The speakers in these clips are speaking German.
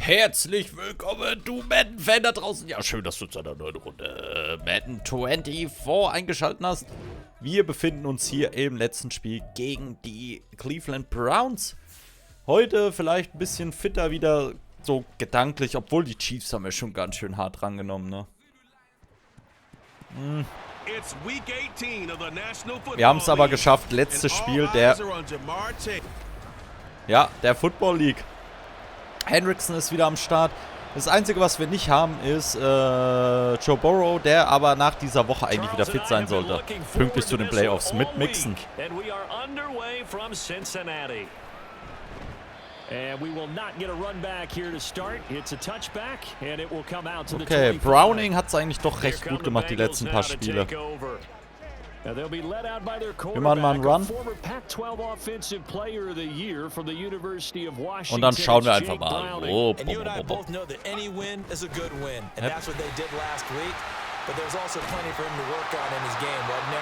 Herzlich willkommen, du Madden-Fan da draußen. Ja, schön, dass du zu einer neuen Runde Madden 24 eingeschaltet hast. Wir befinden uns hier im letzten Spiel gegen die Cleveland Browns. Heute vielleicht ein bisschen fitter wieder, so gedanklich, obwohl die Chiefs haben ja schon ganz schön hart rangenommen, ne? Wir haben es aber geschafft, letztes Spiel der Football League. Hendrickson ist wieder am Start. Das Einzige, was wir nicht haben, ist Joe Burrow, der aber nach dieser Woche eigentlich wieder fit sein sollte. Pünktlich zu den Playoffs mit Mixon. Okay, Browning hat es eigentlich doch recht gut gemacht, die letzten paar Spiele. Wir machen mal einen Run. Und dann schauen wir einfach mal. Oh,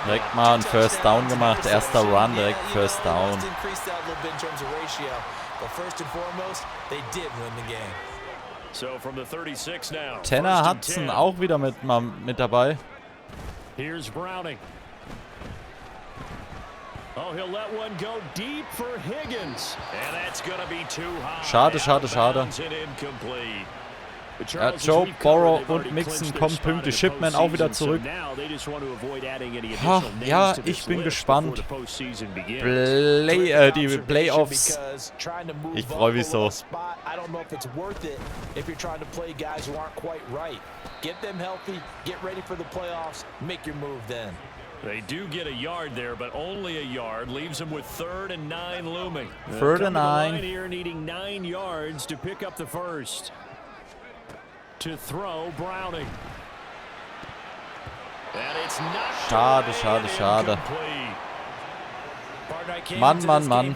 direkt mal einen First Down gemacht. Erster Run, direkt First Down. Tanner Hudson auch wieder mit dabei. Schade, schade, schade. Ja, Joe Burrow und Mixon kommen pünktlich. Shipmen auch wieder zurück. Ja, ich bin gespannt. Die Playoffs. Ich freue mich so. They do get a yard there, but only a yard leaves them with 3rd and 9 looming. 3rd and 9 here, needing 9 yards to pick up the first. To throw Browning. And it's not schade, schade, schade. Mann, Mann, Mann.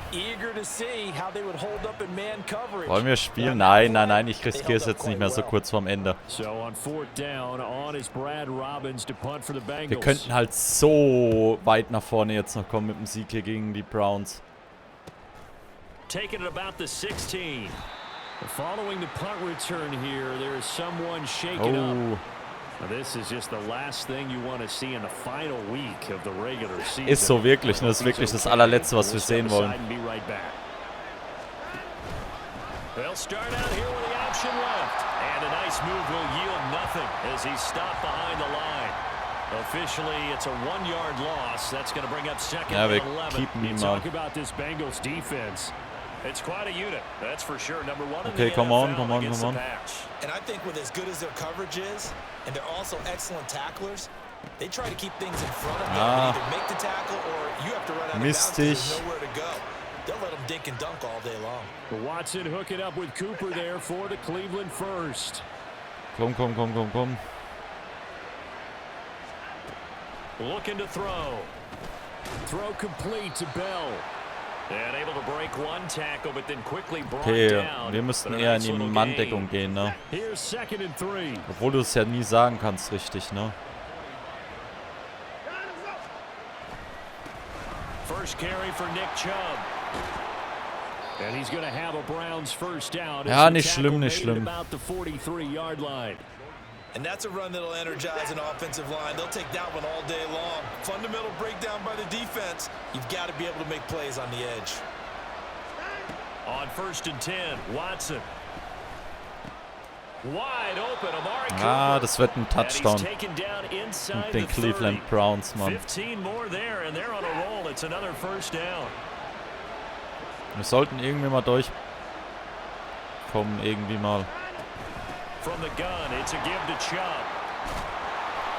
Wollen wir spielen? Nein, nein, nein, ich riskiere es jetzt nicht mehr so kurz vorm Ende. Wir könnten halt so weit nach vorne jetzt noch kommen mit dem Sieg hier gegen die Browns. Oh. Ist so wirklich, ne? Das ist wirklich das allerletzte, was wir sehen wollen. Ja, wir keepen ihn mal. It's quite a unit, that's for sure. Number one. Okay, come on, come on, come on. And I think with as good as their coverage is, and they're also excellent tacklers, they try to keep things in front of them. Either make the tackle or you have to run out of bounds because there's nowhere to go. They'll let them dink and dunk all day long. Watson hooking up with Cooper there for the Cleveland first. Komm, komm, komm, komm, komm. Looking to throw. Throw complete to Bell. Okay, wir müssten eher in die Manndeckung gehen, ne? Obwohl du es ja nie sagen kannst, richtig, ne? Ja, nicht schlimm, nicht schlimm. And that's a run that'll energize an offensive line. They'll take that one all day long. Fundamental breakdown by the defense. You've got to be able to make plays on the edge. On 1st and 10, Watson. Wide open, Amari Cooper. Ah, das wird ein Touchdown mit den Cleveland Browns, Mann. 15 more there and they're on a roll. It's another first down. Wir sollten irgendwie mal durchkommen, irgendwie mal. From the gun, it's a give to Chubb.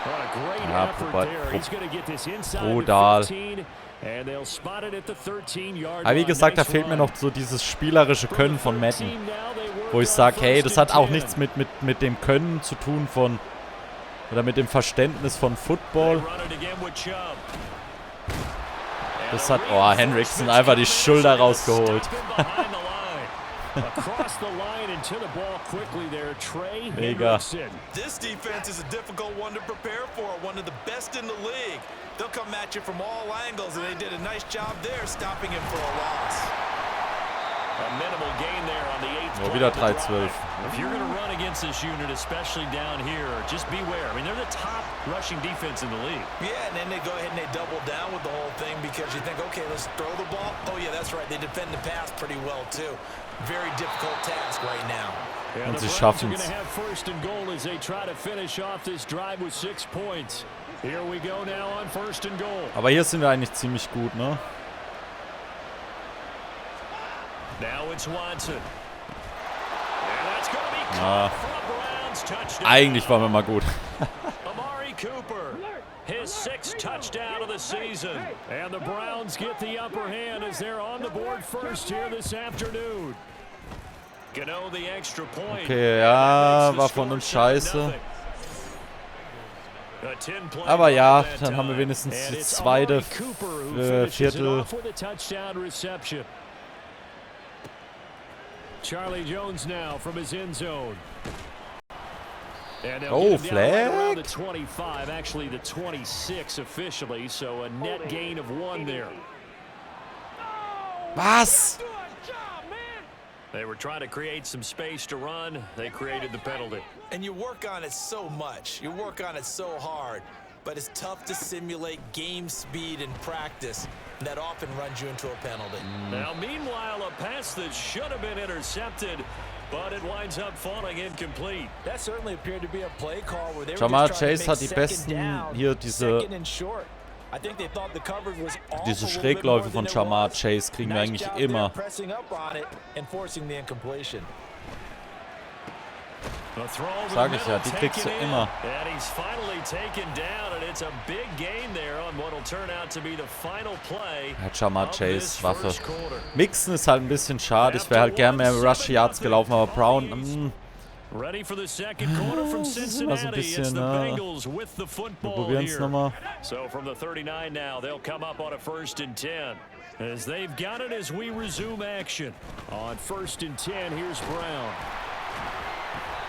What a great effort there. He's going to get this inside brutal. the 15, and they'll spot it at the 13-yard line. Aber wie gesagt, da fehlt mir noch so dieses spielerische Können von Madden, wo ich sage, hey, das hat auch nichts mit dem Können zu tun von, oder mit dem Verständnis von Football. Das hat, oh, Hendrickson einfach die Schulter rausgeholt. Across the line and to the ball quickly there, Trey Mega. Hendrickson. This defense is a difficult one to prepare for, one of the best in the league. They'll come at you from all angles, and they did a nice job there stopping him for a loss. So, wieder 3-12. If you're going to run against this unit, especially down here, just beware. I mean, they're the top rushing defense in the league. Yeah, and then they go ahead and they double down with the whole thing because you think, okay, let's throw the ball. Oh, yeah, that's right. They defend the pass pretty well, too. Very difficult task right now. Yeah, Und the sie Browns are schaffen going es. to have first and goal as they try to finish off this drive with 6 points. Here we go now on first and goal. Aber hier sind wir eigentlich ziemlich gut, ne? Now it's Watson. And that's going to be Ah. caught for a Browns touchdown. Eigentlich waren wir mal gut. Amari Cooper, his 6th touchdown of the season. And the Browns get the upper hand as they're on the board first here this afternoon. Gano the extra point. Okay, ja, war von uns scheiße. Aber ja, dann haben wir wenigstens das zweite Viertel. Charlie Jones now from his end zone. Oh, flag. The 25, actually the 26 officially, so a net gain of 1 there. Was? They were trying to create some space to run. They created the penalty. And you work on it so much. You work on it so hard. But it's tough to simulate game speed in practice. And that often runs you into a penalty. Now, meanwhile, a pass that should have been intercepted, but it winds up falling incomplete. That certainly appeared to be a play call where they were Jamal just trying to Chase make hat die second besten down, hier diese second and short. I think they thought the coverage was off Diese a little bit Schrägläufe more von than it Jamal was. Chase kriegen wir Nice eigentlich job immer. there pressing up on it and forcing the incompletion. Sag ich ja, die kriegst du immer. And he's finally taken down, and it's a big gain there on what'll turn out to be the final play. Ja, Jamal of Chase, this Waffe. first quarter. Mixen ist halt ein bisschen schade. Ich wäre halt gern mehr Rush Yards gelaufen, aber Brown, Ready for the second quarter from Cincinnati. It's bisschen, the Bengals with the wir football probieren es here. nochmal. So from the 39 now, they'll come up on a 1st and 10. As they've got it as we resume action. On 1st and 10, here's Brown.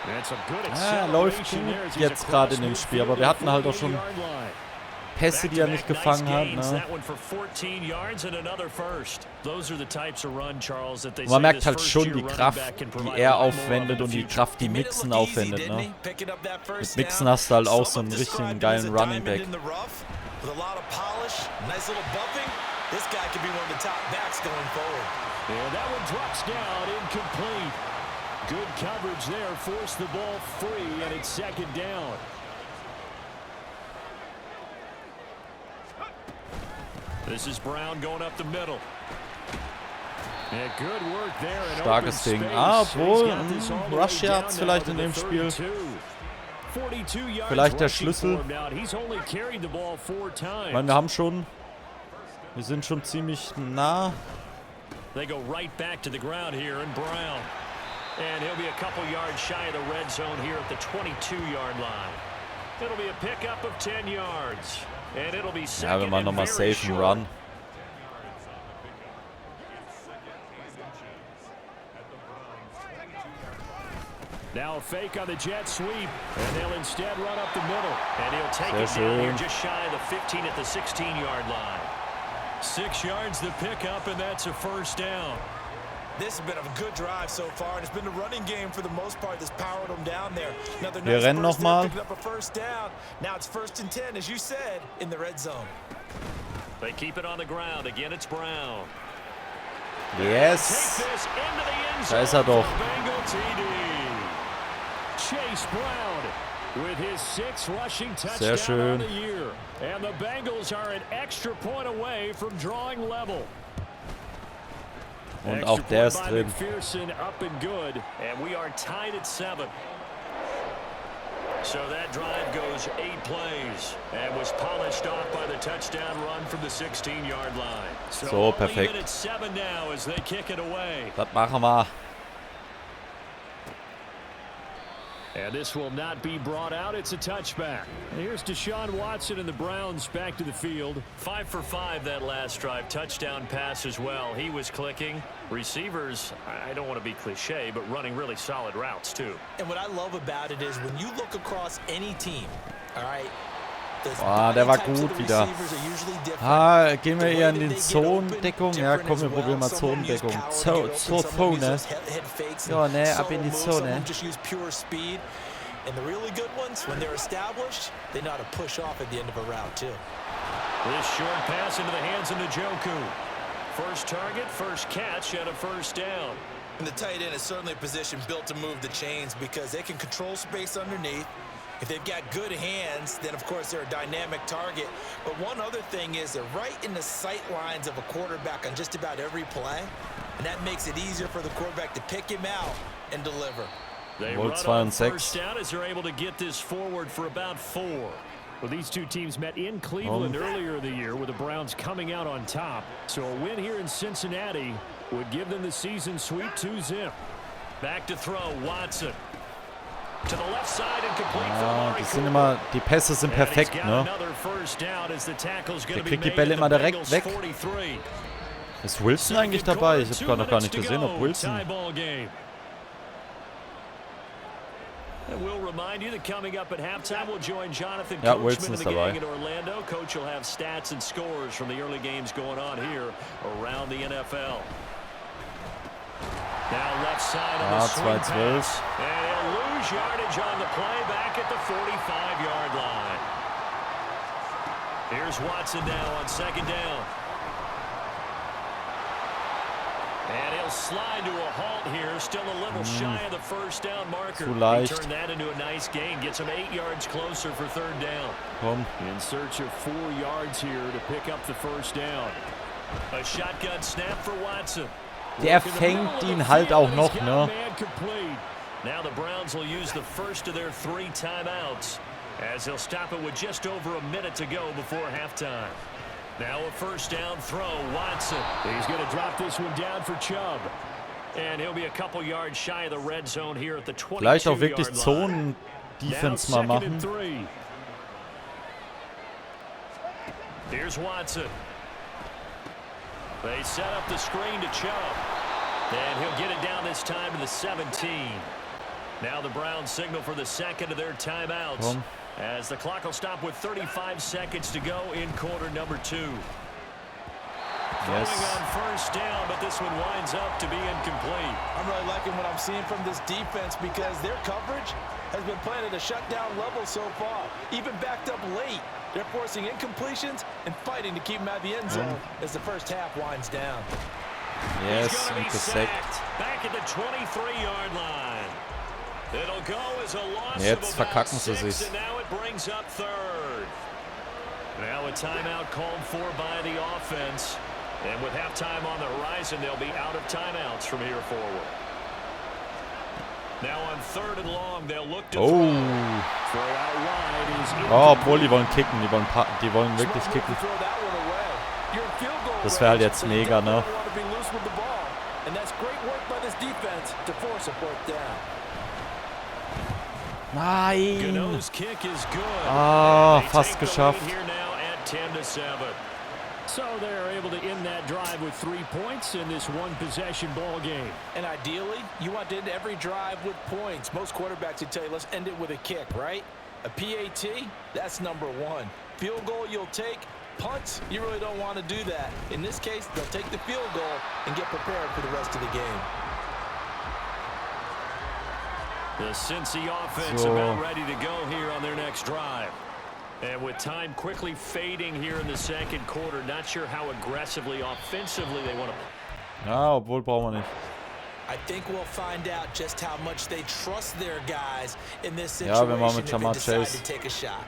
That's a good Läuft acceleration there as he's jetzt gerade in dem across Spiel, aber wir hatten halt auch schon the 40-yard line. Pässe, die er nicht gefangen hat. Ne? That one for 14 yards and another first. Those are the types of run, Charles, that they Und man say merkt this halt schon die first-year Kraft, running back can die provide er a lot more aufwendet in und the die future. Kraft, die Mixen aufwendet. Ne? Mit Mixen hast du halt auch so einen richtigen geilen Running Back. With a lot of polish, nice little bumping. This guy could be one of the top backs going forward. And that one drops down, incomplete. Good coverage there, forced the ball free, and it's 2nd down. This is Brown going up the middle. Yeah, good work there in Starkes open Ding. space. Obwohl, He's got this all the Rush way Yards down vielleicht now in to dem the Spiel. 42 yards Vielleicht der rushing Schlüssel. for him now. He's only carried the ball 4 times. Ich meine, wir sind schon ziemlich nah. They go right back to the ground here, and Brown. And he'll be a couple yards shy of the red zone here at the 22-yard line. It'll be a pickup of 10 yards. And it'll be Ja, second wir machen and nochmal very safe and short. run. Now a fake on the jet sweep, and they'll instead run up the middle. And he'll take it Sehr down here schön. just shy of the 15 at the 16-yard line. 6 yards the pickup, and that's a 1st down. This has been a good drive so far, and it's been the running game for the most part that's powered them down there. Another Wir rennen burst there, nochmal. picking up a 1st down. Now it's 1st and 10, as you said, in the red zone. They keep it on the ground. Again, it's Brown. Yes. Take this into the end Da ist zone er doch. for Bengal TD. Chase Brown with his 6th rushing touchdown schön. on the year. And the Bengals are an extra point away from drawing level. Und Extra auch der point ist by drin. McPherson up and good. And we are tied at 7. So that drive goes 8 plays and was polished off by the touchdown run from the 16-yard line. So, perfekt. Even at 7 now as they kick it away. Das machen wir. And this will not be brought out. It's a touchback. And here's Deshaun Watson and the Browns back to the field. 5 for 5 that last drive. Touchdown pass as well. He was clicking. Receivers, I don't want to be cliche, but running really solid routes too. And what I love about it is when you look across any team, all right, Boah, der war gut wieder. Gehen wir eher in den Zonendeckung? Ja, komm, wir probieren mal Zonendeckung. Zone. Ja, ne, ab in die Zone. And the really good ones, when they're established, they know how to push off at the end of a route, too. This short pass into the hands of Njoku. First target, first catch, and a first down. And the tight end is certainly a position built to move the chains because they can control space underneath. If they've got good hands, then, of course, they're a dynamic target. But one other thing is they're right in the sight lines of a quarterback on just about every play. And that makes it easier for the quarterback to pick him out and deliver. They run on first down as they're able to get this forward for about 4. Well, these two teams met in Cleveland earlier in the year with the Browns coming out on top. So a win here in Cincinnati would give them the season sweep 2-0. Back to throw, Watson. To the left side and complete die Pässe sind perfekt, ne? Der kriegt die Bälle immer direkt weg. Ist Wilson eigentlich dabei? Ich habe noch gar nicht gesehen, ob Wilson... And we'll remind you that coming up at halftime, we'll join Jonathan Ja, Coachman Wilson in ist the dabei. gang in Orlando. Coach will have stats and scores from the early games going on here around the NFL. Now left side on the swing pass. And he'll lose yardage on the play back at the 45-yard line. Here's Watson now on second down. And he'll slide to a halt here, still a little shy of the first down marker. He turned that into a nice gain, gets him 8 yards closer for third down. In search of 4 yards here to pick up the first down. A shotgun snap for Watson. Der fängt ihn halt auch noch, ne? Now the Browns will use the first of their 3 timeouts as they'll stop it with just over a minute to go before halftime. Now a first down throw, Watson. He's going to drop this one down for Chubb. And he'll be a couple yards shy of the red zone here at the 22-yard line. Vielleicht auch wirklich Zonen-Defense mal machen. Here's Watson. They set up the screen to Chubb. And he'll get it down this time to the 17. Now the Browns signal for the second of their timeouts. As the clock will stop with 35 seconds to go in quarter number 2. Throwing on first down, but this one winds up to be incomplete. I'm really liking what I'm seeing from this defense because their coverage has been playing at a shutdown level so far. Even backed up late, they're forcing incompletions and fighting to keep them out of the end zone as the first half winds down. Yes, intercept. Back at the 23-yard line. It'll go as a loss Jetzt of about verkacken sie 6, sich. and now it brings up third. Now a timeout called for by the offense. And with halftime on the horizon, they'll be out of timeouts from here forward. Now on third and long, they'll look to throw out wide is Obwohl, die wollen kicken. Die wollen wirklich kicken. Das wäre halt jetzt mega, ne? Nein! Fast geschafft. So they're able to end that drive with 3 points in this one-possession ball game. And ideally, you want to end every drive with points. Most quarterbacks would tell you, let's end it with a kick, right? A PAT, that's number 1. Field goal, you'll take. Punts, you really don't want to do that. In this case, they'll take the field goal and get prepared for the rest of the game. The Cincy offense about ready to go here on their next drive. And with time quickly fading here in the second quarter, not sure how aggressively, offensively they want to. Ja, obwohl brauchen wir nicht. I think we'll find out just how much they trust their guys in this Ja, wir machen situation mit if they Jamar decide Chase to take a shot.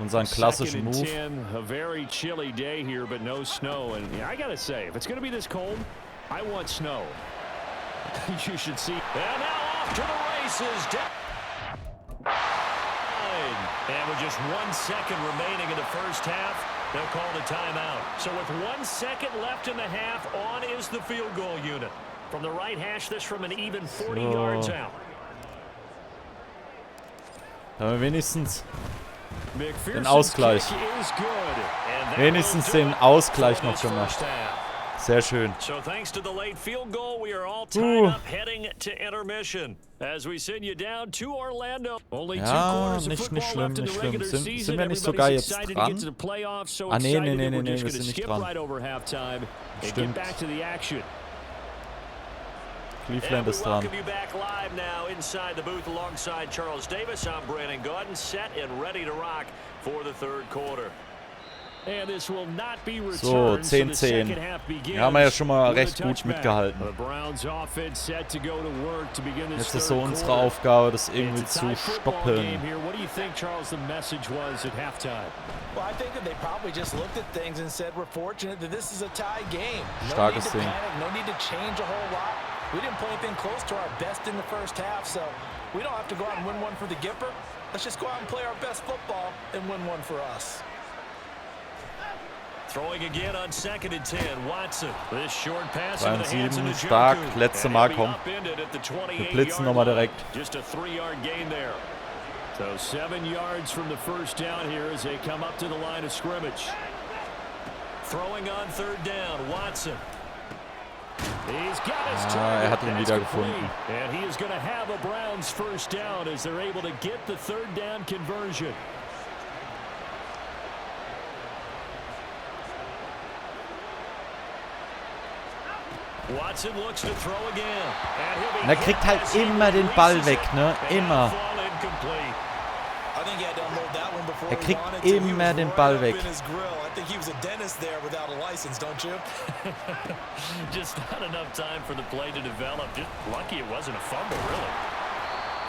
unseren klassischen Move. 10, a very chilly day here, but no snow. And yeah, I gotta say, if it's gonna be this cold, I want snow. You should see. And now off to the races. And with just 1 second remaining in the first half, they'll call the timeout. So with 1 second left in the half, on is the field goal unit. From the right hash, this from an even 40 yards out. Da haben wir wenigstens den Ausgleich. Wenigstens den Ausgleich noch gemacht. Sehr schön. So thanks to the late field goal, we are all tied up heading to intermission. As we send you down to Orlando. Only Ja, nicht schlimm, nicht schlimm. Sind wir nicht sogar jetzt dran? Ah, nee, wir sind nicht dran. Stimmt. Cleveland ist dran. So, 10-10. Wir haben ja schon mal recht gut mitgehalten. Jetzt ist so unsere Aufgabe, das irgendwie zu stoppen. Starkes Ding. We didn't play anything close to our best in the first half, so we don't have to go out and win one for the Gipper. Let's just go out and play our best football and win one for us. Throwing again on 2nd and 10. Watson. This short pass into the hands of the stark, letzte Mal kommen. Wir blitzen nochmal direkt. Just a 3-yard gain there. So 7 yards from the first down here as they come up to the line of scrimmage. Throwing on 3rd down. Watson. Er hat ihn wieder gefunden. And he is going to have a Browns first down as they're able to get the 3rd down conversion. Watson looks to throw again. Und er kriegt halt immer den Ball weg, ne? Immer. Er kriegt immer den Ball weg. Just not enough time for the play to develop. Just lucky it wasn't a fumble, really.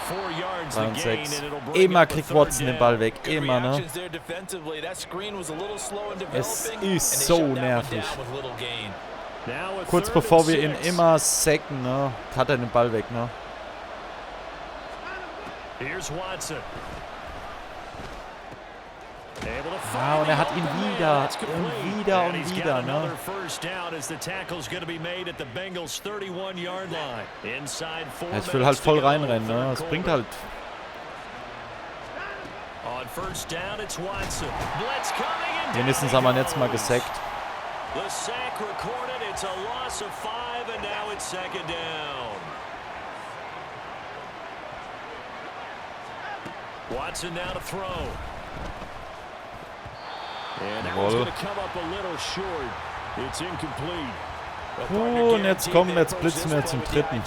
4 yards the gain, and it'll bring immer kriegt Watson den Ball weg, immer, ne? Es ist so nervig. Kurz bevor wir ihn immer sacken, ne? Hat er den Ball weg, ne? Here's Watson. Ja, und er hat ihn wieder und wieder und wieder, ne? Ja, ich will halt voll reinrennen, ne? Das bringt halt. Wenigstens haben wir ihn jetzt mal gesackt. Watson now to throw. And that one's going to come up a little short. It's incomplete. Und jetzt kommen wir, jetzt blitzen wir zum dritten.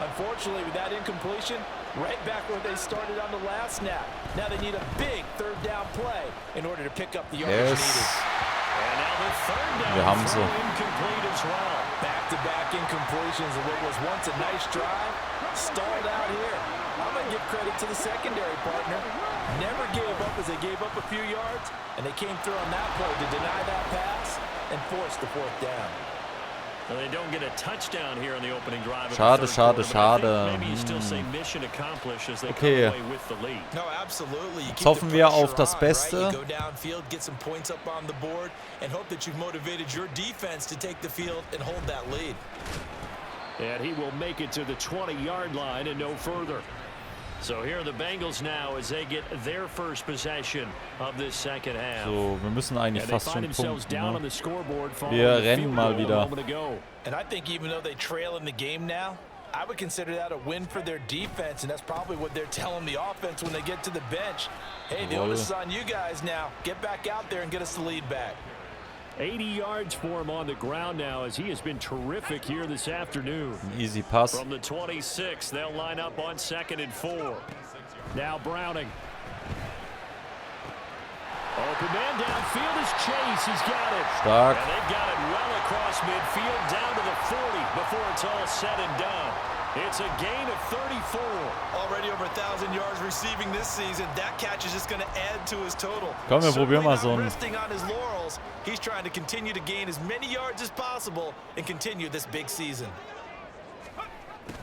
Unfortunately, with that incompletion, right back where they started on the last snap. Now they need a big 3rd down play in order to pick up the yards needed. And now the 3rd down Wir haben sie. incomplete as well. Back-to-back incompletions of what was once a nice drive, stalled out here. I'm going to give credit to the secondary partner. Never gave up as they gave up a few yards, and they came through on that play to deny that pass and force the 4th down. Well, they don't get a touchdown here on the opening drive. Schade, schade, schade. Okay. Jetzt hoffen wir auf das Beste. And he will make it to the 20-yard line and no further. So here are the Bengals now as they get their first possession of this second half. So, wir müssen eigentlich fast schon punkten, ne? Wir rennen mal wieder. And I think even though they trail in the game now, I would consider that a win for their defense, and that's probably what they're telling the offense when they get to the bench. Hey, the onus is on you guys now. Get back out there and get us the lead back. 80 yards for him on the ground now as he has been terrific here this afternoon. Easy pass. From the 26, they'll line up on 2nd and 4. Now Browning. Open man downfield is Chase. He's got it. Stark. And they've got it well across midfield down to the 40 before it's all said and done. It's a gain of 34. Already over 1,000 yards receiving this season. That catch is just going to add to his total. Komm, wir probieren mal so einen. Resting on his laurels. He's trying to continue to gain as many yards as possible and continue this big season.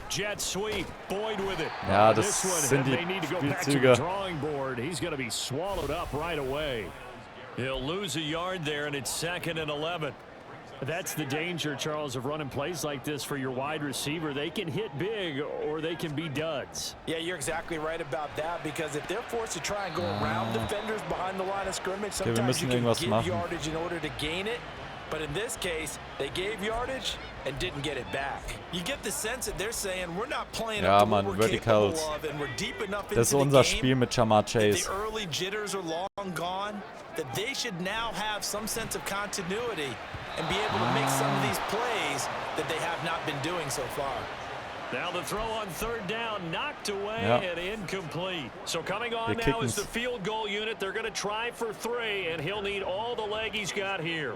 Jet sweep, Boyd with it. Ja, das sind die Spielzüge. He's going to be swallowed up right away. He'll lose a yard there, and it's 2nd and 11. That's the danger, Charles, of running plays like this for your wide receiver. They can hit big or they can be duds. Yeah, you're exactly right about that, because if they're forced to try and go around defenders behind the line of scrimmage, sometimes you can give yardage in order to gain it. But in this case, they gave yardage and didn't get it back. You get the sense that they're saying we're not playing up to what we're capable of, and we're deep enough into the unser game Spiel mit Jamar Chase. that the early jitters are long gone, that they should now have some sense of continuity and be able to make some of these plays that they have not been doing so far. Now the throw on third down, knocked away and incomplete. So coming on now is the field goal unit. They're going to try for 3, and he'll need all the leg he's got here.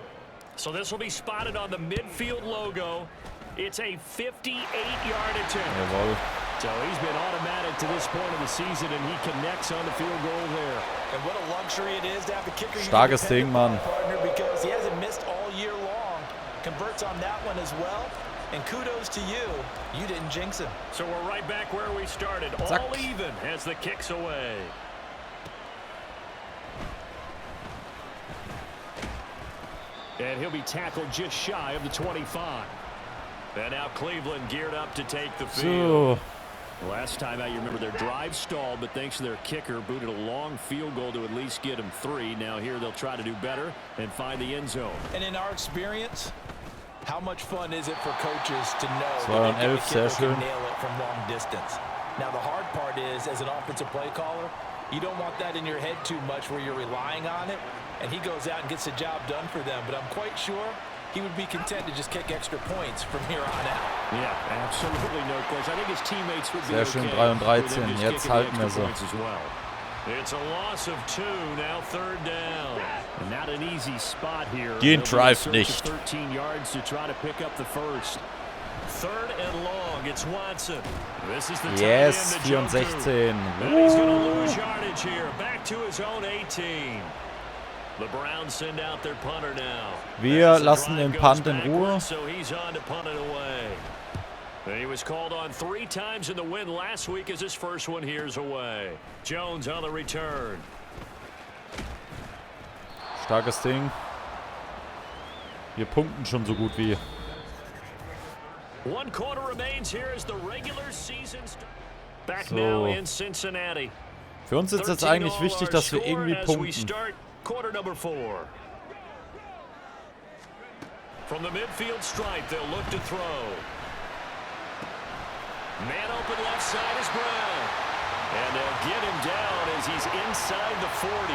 So this will be spotted on the midfield logo. It's a 58-yard attempt. Jawohl. So he's been automatic to this point of the season, and he connects on the field goal there. And what a luxury it is to have the kicker. Starkes Ding, Mann. Partner, because he hasn't missed all year long. Converts on that one as well. And kudos to you. You didn't jinx him. So we're right back where we started. Zack. All even as the kick's away. And he'll be tackled just shy of the 25. And now Cleveland geared up to take the field. Last time out, you remember their drive stalled, but thanks to their kicker, booted a long field goal to at least get them 3. Now here they'll try to do better and find the end zone. And in our experience, how much fun is it for coaches to know that the kicker can nail it from long distance? Now the hard part is, as an offensive play caller, you don't want that in your head too much where you're relying on it, and he goes out and gets the job done for them. But I'm quite sure he would be content to just kick extra points from here on out. Yeah, absolutely no question. I think his teammates would be Sehr schön, 3-13. Jetzt halten wir sie. It's a loss of 2, now third down. And not an easy spot here. Den Drive nicht. 13 yards to try to pick up the first. Third and long, it's Watson. This is the Yes, 64. And he's going to lose yardage here. Back to his own 18. The Browns send out their punter now. Wir lassen den Punt in Ruhe. So he's on to punt it away. He was called on 3 times in the win last week as his first one here's away. Jones on the return. Starkes Ding. Wir punkten schon so gut wie. 1 quarter remains here as the regular season back now in Cincinnati. Für uns ist jetzt eigentlich wichtig, dass wir irgendwie punkten. Quarter number 4. From the midfield stripe, they'll look to throw. Man open left side is Brown. And they'll get him down as he's inside the 40.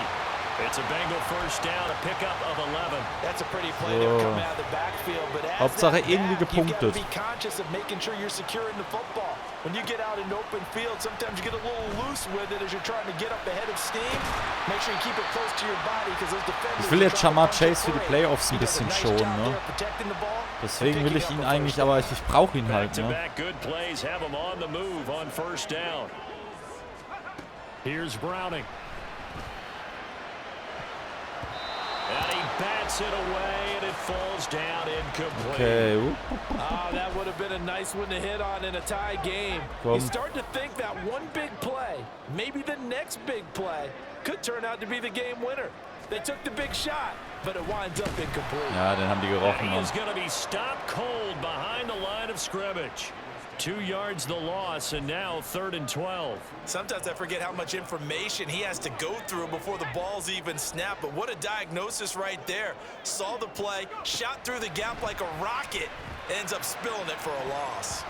It's a Bengal first down, a pickup of 11. That's a pretty play there coming out of the backfield, but as Hauptsache irgendwie you got to gepunktet. be conscious of making sure you're securing the football. When you get out in open field, sometimes you get a little loose with it as you're trying to get up ahead of steam. Make sure you keep it close to your body because those defenders. Ich will jetzt Jamar Chase für die Playoffs ein bisschen schonen, ne? Deswegen will ich ihn eigentlich, aber ich brauche ihn halt, ne? Good plays have him on the move on first down. Here's Browning. And he bats it away, and it falls down incomplete. Okay. That would have been a nice one to hit on in a tie game. You start to think that one big play, maybe the next big play, could turn out to be the game winner. They took the big shot, but it winds up incomplete. Ja, den haben die gerochen, He is Mann. going to be stopped cold behind the line of scrimmage. 2 yards the loss, and now 3rd and 12. Sometimes I forget how much information he has to go through before the ball's even snapped, but what a diagnosis right there. Saw the play, shot through the gap like a rocket, ends up spilling it for a loss.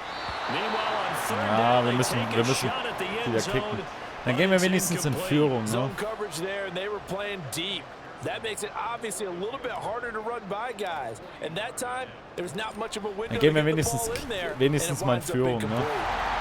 Meanwhile on 3rd Ja, down, wir they müssen take a shot at the end wieder zone, kicken. Dann gehen wir but it's wenigstens in incomplete. Führung, ne? Zone coverage there, and they were playing deep. That makes it obviously a little bit harder to run by guys. And that time, there's not much of a window Dann to gehen wir get the ball in there. wenigstens mal in Führung, ne?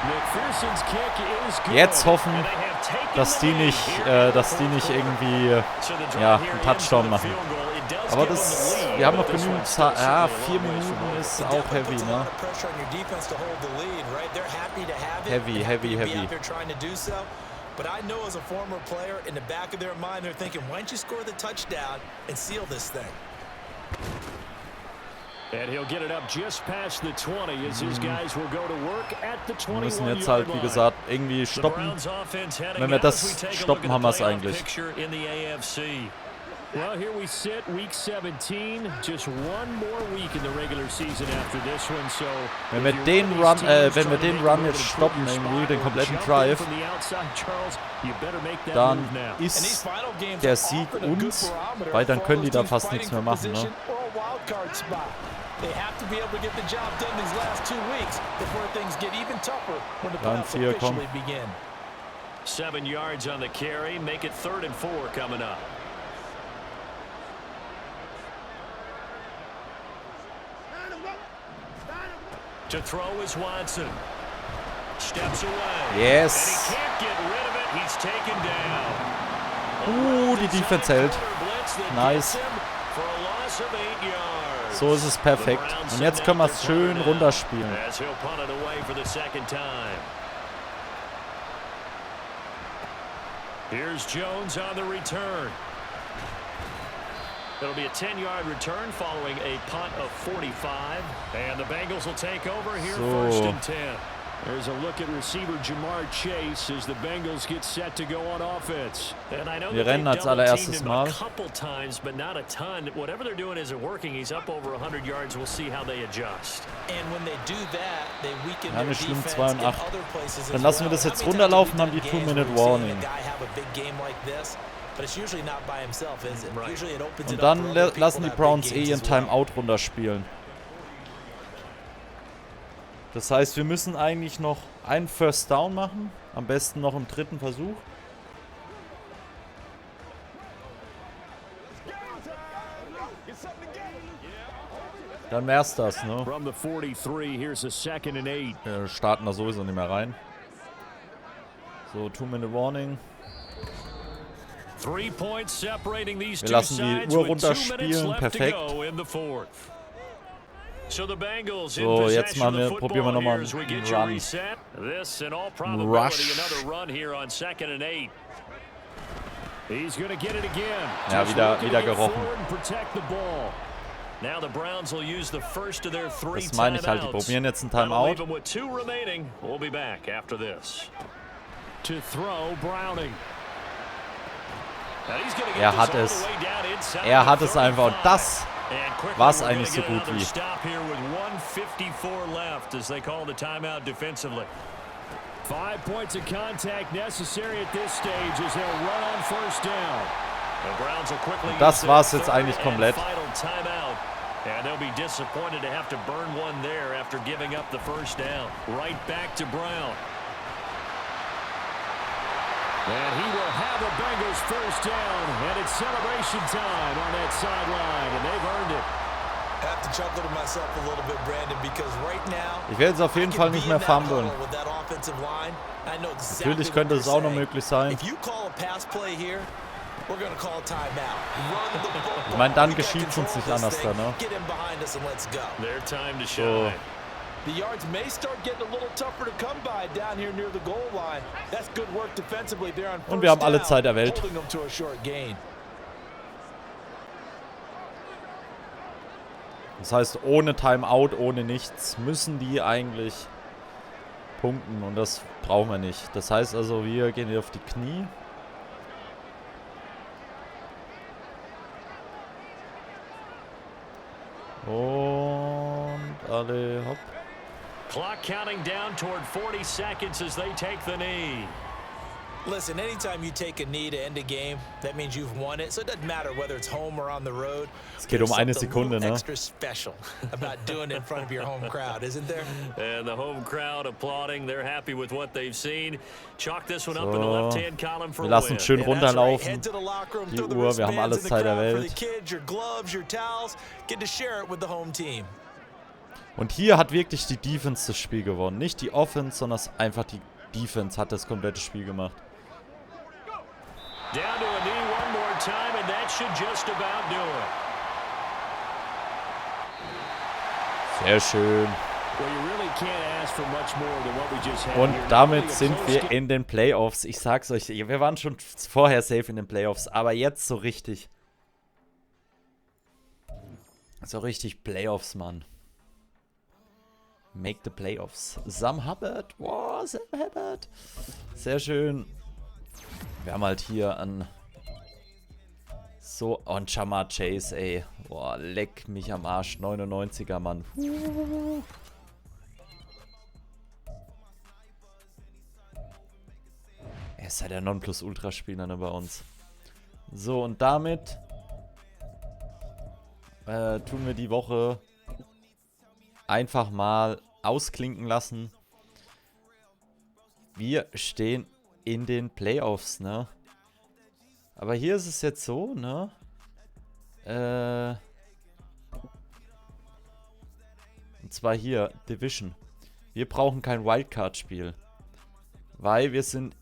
McPherson's kick is good. Jetzt hoffen, And they have taken dass the die lead nicht, here in the dass die nicht fourth quarter. irgendwie, So the drive ja, here einen ends Touchdown with a machen. field goal. It does Aber give them das, the lead, wir haben but noch this genügend one's Zeit. still Ja, sitting a 4 long ways from Minuten home. ist auch heavy, ne? Pressure on your defense to hold the lead, right? They're happy to have it. Heavy, heavy, Be heavy. out there trying to do so. But I know as a former player, in the back of their mind, they're thinking, why don't you score the touchdown and seal this thing? And he'll get it up just past the 20 as his guys will go to work at the 21-yard line. Wir müssen jetzt halt, wie gesagt, irgendwie stoppen. Wenn wir das stoppen, haben wir es eigentlich. Well, here we sit, week 17. Just one more week in the regular season after this one. So, wenn wir den Run jetzt stoppen, irgendwie den kompletten Drive, dann ist der Sieg uns, weil dann können die da fast nichts mehr machen, ne? Dann 4, komm. 7 yards on the carry, make it 3rd and 4 coming up. To throw is Watson. Steps away. Yes. And he can't get rid of it. He's taken down. Die Defense hält. Nice. For a loss of 8 yards. So ist es perfekt. Und jetzt können wir es schön runterspielen. As he'll punt it away for the 2nd time. Here's Jones on the return. It'll be a 10-yard return following a punt of 45. And the Bengals will take over here, 1st and 10. There's a look at receiver Jamar Chase as the Bengals get set to go on offense. And I know Wir rennen als allererstes Mal. a couple times, but not a ton. Whatever they're doing isn't working. He's up over 100 yards. We'll see how they adjust. And when they do that, they weaken Ja, their nicht schlimm, defense 2 in und 8. other places Dann as lassen wir well. das jetzt How many times have runterlaufen, we haben die seen 2-minute games where we've seen Warning. a guy have a big game like this, but it's usually not by himself, is it? Usually it opens Und it up dann for other people lassen to die have big Browns games ihren as well. Timeout runterspielen. Das heißt, wir müssen eigentlich noch einen First Down machen. Am besten noch im 3. Versuch. Dann wär's das, ne? From the 43, here's a 2nd and 8. Wir starten da sowieso nicht mehr rein. So, 2-minute Warning. 3 points separating these Wir two lassen die sides Uhr with 2 minutes runterspielen. left to Perfekt. go in the 4th. So the Bengals in So, jetzt possession machen of the wir, probieren wir football nochmal here as we einen get you Run. reset. This in all probability Rush. another run here on 2nd and 8. He's going to get it again. Ja, Just wieder looking to get gerochen. forward and protect the ball. Now the Browns will use the first of their 3 Das meine ich halt, die timeouts. probieren jetzt ein That'll leave Timeout. them with 2 remaining. We'll be back after this. To throw, Browning. Now he's gonna get Er hat this all es. the way down inside Er the hat es einfach. Und 35. das And quickly war's we're eigentlich gonna so get gut another wie. stop here with 1:54 left as they call the timeout defensively. 5 points of contact necessary at this stage as they'll run on 1st down. The Browns will quickly Das use war's their jetzt eigentlich 3rd and komplett. final timeout. And they'll be disappointed to have to burn one there after giving up the 1st down. Right back to Brown. And he will have a Bengals 1st down, and it's celebration time on that sideline, and they've earned it. I have to chuckle to myself a little bit, Brandon, because right now Ich werde jetzt auf jeden Fall nicht mehr fummeln. Natürlich könnte es auch noch möglich sein. Ich meine, dann geschieht es uns nicht anders da, ne? Their time to shine. The yards may start getting a little tougher to come by down here near the goal line. That's good work defensively there on Und wir haben alle first Zeit der down, Welt. holding them to a short gain. Das heißt, ohne Timeout, ohne nichts, müssen die eigentlich punkten. Und das brauchen wir nicht. Das heißt also, wir gehen hier auf die Knie. Und alle hopp. Clock counting down toward 40 seconds as they take the knee. Listen, anytime you take a knee to end a game, that means you've won it. So it doesn't matter whether it's home or on the road. Es geht um eine There's something Sekunde, a little ne? extra special about doing it in front of your home crowd, isn't there? And the home crowd applauding. They're happy with what they've seen. Chalk this one up in the left-hand column for Wir a lassen win. uns schön Yeah, that's right. runterlaufen. Head to the locker room, Die throw the Uhr, wir haben alle wristbands in the Zeit der crowd for Welt. the kids, your gloves, your towels. Get to share it with the home team. Und hier hat wirklich die Defense das Spiel gewonnen. Nicht die Offense, sondern einfach die Defense hat das komplette Spiel gemacht. Down to a knee one more time, and that should just about do it. Sehr schön. Well, you really can't ask for much more than what we just had Und here. damit sind wir in den Playoffs. Ich sag's euch, wir waren schon vorher safe in den Playoffs, aber jetzt so richtig. So richtig Playoffs, Mann. Make the Playoffs. Sam Hubbard. Wow, Sam Hubbard. Sehr schön. Wir haben halt hier an So, und Jamar Chase, ey. Boah, leck mich am Arsch. 99er, Mann. Er ist ja der Nonplusultra-Spieler, ne, bei uns. So, und damit tun wir die Woche einfach mal ausklinken lassen. Wir stehen in den Playoffs, ne? Aber hier ist es jetzt so, ne? Und zwar hier, Division. Wir brauchen kein Wildcard-Spiel. Weil wir sind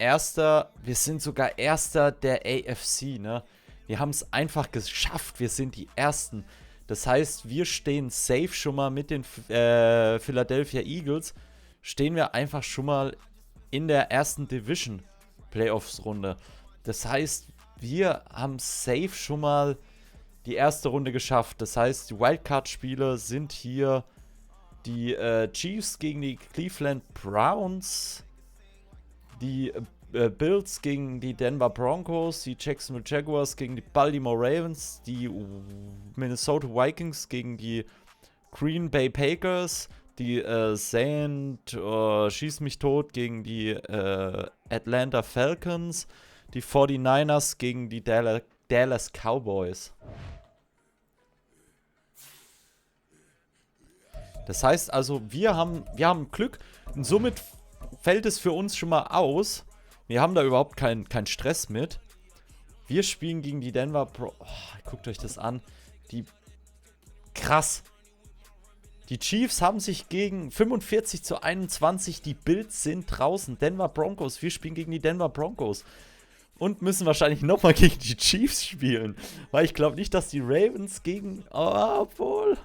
sogar Erster der AFC, ne? Wir haben es einfach geschafft, wir sind die Ersten. Das heißt, wir stehen safe schon mal mit den Philadelphia Eagles, stehen wir einfach schon mal in der ersten Division Playoffs-Runde. Das heißt, wir haben safe schon mal die erste Runde geschafft. Das heißt, die Wildcard-Spiele sind hier die Chiefs gegen die Cleveland Browns, die Bills gegen die Denver Broncos, die Jacksonville Jaguars gegen die Baltimore Ravens, die Minnesota Vikings gegen die Green Bay Packers, die Schieß mich tot gegen die Atlanta Falcons, die 49ers gegen die Dallas Cowboys. Das heißt also, wir haben Glück und somit fällt es für uns schon mal aus. Wir haben da überhaupt keinen Stress mit. Wir spielen gegen die Denver guckt euch das an. Krass. Die Chiefs haben sich gegen 45-21. Die Bills sind draußen. Denver Broncos. Wir spielen gegen die Denver Broncos. Und müssen wahrscheinlich nochmal gegen die Chiefs spielen. Weil ich glaube nicht, dass die Ravens obwohl.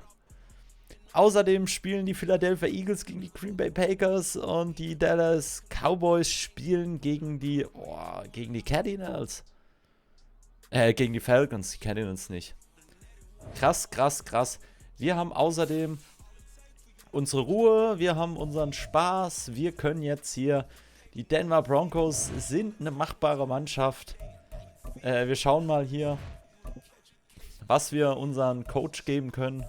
Außerdem spielen die Philadelphia Eagles gegen die Green Bay Packers und die Dallas Cowboys spielen gegen die Cardinals. Gegen die Falcons, die Cardinals nicht. Krass. Wir haben außerdem unsere Ruhe, wir haben unseren Spaß, wir können jetzt hier, die Denver Broncos sind eine machbare Mannschaft. Wir schauen mal hier, was wir unseren Coach geben können.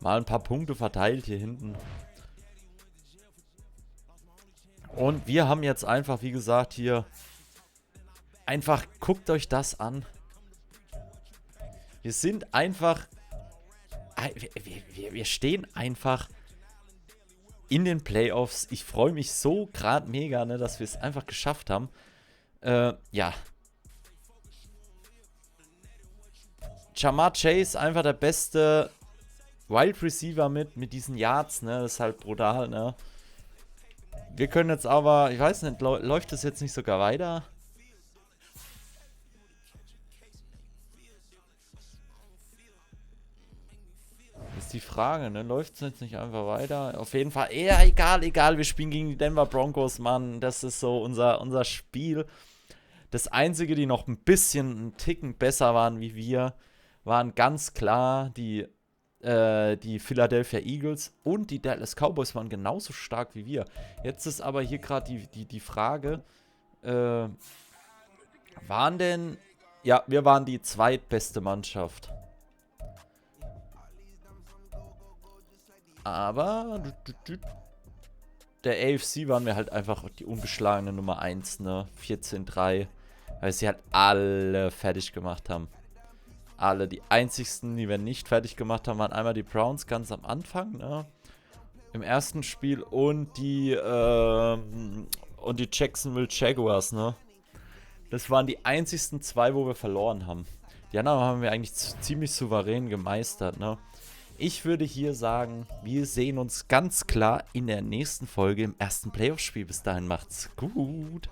Mal ein paar Punkte verteilt hier hinten. Und wir haben jetzt einfach, wie gesagt, hier einfach, guckt euch das an. Wir sind einfach, wir stehen einfach in den Playoffs. Ich freue mich so gerade mega, ne, dass wir es einfach geschafft haben. Ja. Jamar Chase, einfach der beste Wide Receiver mit diesen Yards, ne, das ist halt brutal, ne. Wir können jetzt aber, ich weiß nicht, läuft das jetzt nicht sogar weiter? Ist die Frage, ne, läuft es jetzt nicht einfach weiter? Auf jeden Fall, egal, wir spielen gegen die Denver Broncos, Mann, das ist so unser Spiel. Das Einzige, die noch ein bisschen, einen Ticken besser waren wie wir, waren ganz klar die Philadelphia Eagles und die Dallas Cowboys waren genauso stark wie wir. Jetzt ist aber hier gerade die Frage, wir waren die zweitbeste Mannschaft. Aber der AFC waren wir halt einfach die ungeschlagene Nummer 1, ne? 14-3, weil sie halt alle fertig gemacht haben. Alle. Die einzigsten, die wir nicht fertig gemacht haben, waren einmal die Browns ganz am Anfang, ne? Im ersten Spiel und die Jacksonville Jaguars, ne? Das waren die einzigsten zwei, wo wir verloren haben. Die anderen haben wir eigentlich ziemlich souverän gemeistert, ne? Ich würde hier sagen, wir sehen uns ganz klar in der nächsten Folge im ersten Playoff-Spiel. Bis dahin macht's gut.